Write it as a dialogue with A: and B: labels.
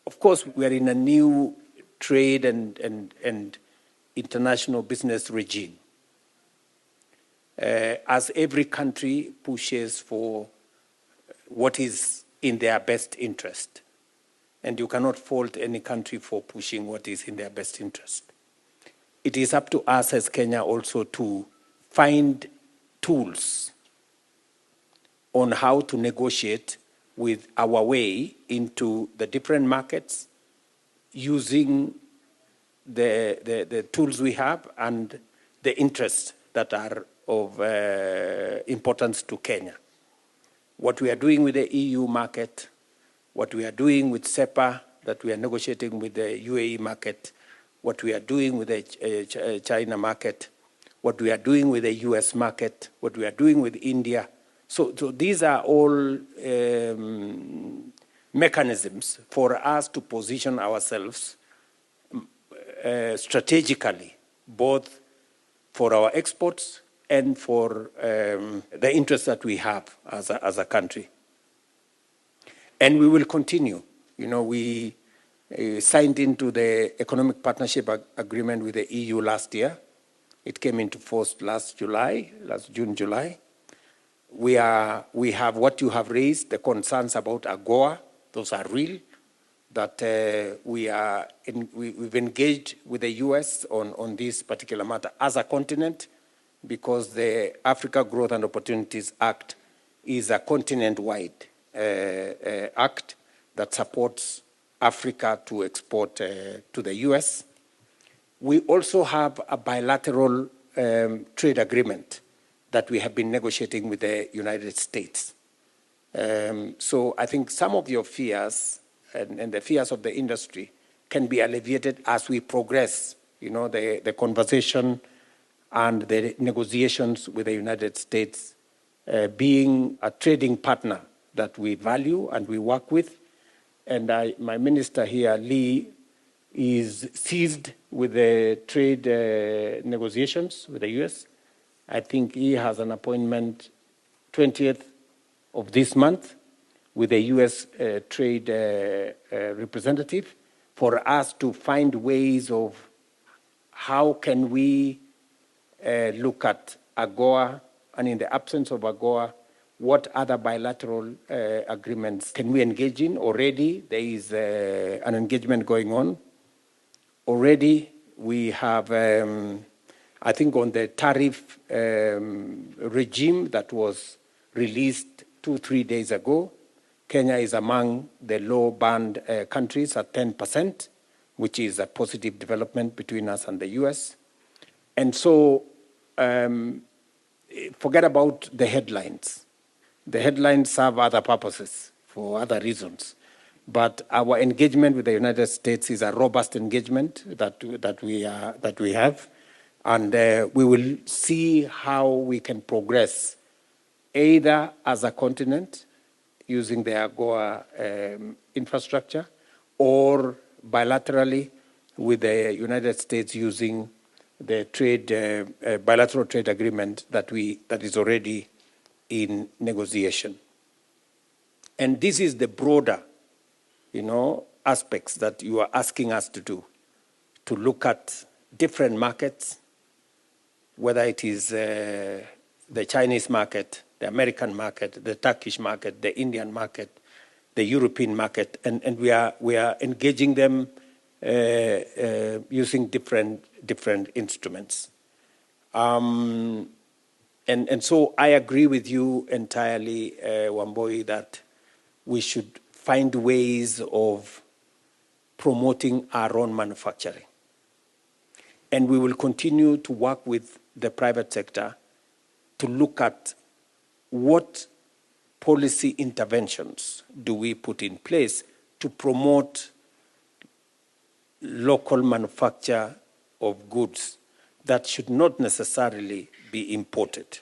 A: Of course, we are in a new trade and international business regime. As every country pushes for what is in their best interest. And you cannot fault any country for pushing what is in their best interest. It is up to us as Kenya also to find tools on how to negotiate with our way into the different markets using the tools we have and the interests that are of importance to Kenya. What we are doing with the EU market, what we are doing with CEPA, that we are negotiating with the UAE market, what we are doing with the China market, what we are doing with the US market, what we are doing with India. So these are all mechanisms for us to position ourselves strategically, both for our exports and for the interests that we have as a country. And we will continue. You know, we signed into the Economic Partnership Agreement with the EU last year. It came into force last June, July. We have what you have raised, the concerns about AGOA. Those are real. That we've engaged with the US on this particular matter as a continent, because the Africa Growth and Opportunities Act is a continent-wide act that supports Africa to export to the US. We also have a bilateral trade agreement that we have been negotiating with the United States. So I think some of your fears and the fears of the industry can be alleviated as we progress, you know, the conversation and the negotiations with the United States, being a trading partner that we value and we work with. And my minister here, Lee, is seized with the trade negotiations with the US. I think he has an appointment 20th of this month with the US trade representative for us to find ways of how can we look at AGOA, and in the absence of AGOA, what other bilateral agreements can we engage in? Already there is an engagement going on. Already we have, I think on the tariff regime that was released 2-3 days ago, Kenya is among the low-band countries at 10%, which is a positive development between us and the US. And so forget about the headlines. The headlines serve other purposes for other reasons. But our engagement with the United States is a robust engagement that we have. And we will see how we can progress, either as a continent, using the AGOA infrastructure, or bilaterally with the United States using the bilateral trade agreement that is already in negotiation. And this is the broader, aspects that you are asking us to do, to look at different markets, whether it is the Chinese market, the American market, the Turkish market, the Indian market, the European market, and we are engaging them using different instruments. And so I agree with you entirely, Wambui, that we should find ways of promoting our own manufacturing. And we will continue to work with the private sector to look at what policy interventions do we put in place to promote local manufacture of goods that should not necessarily be imported.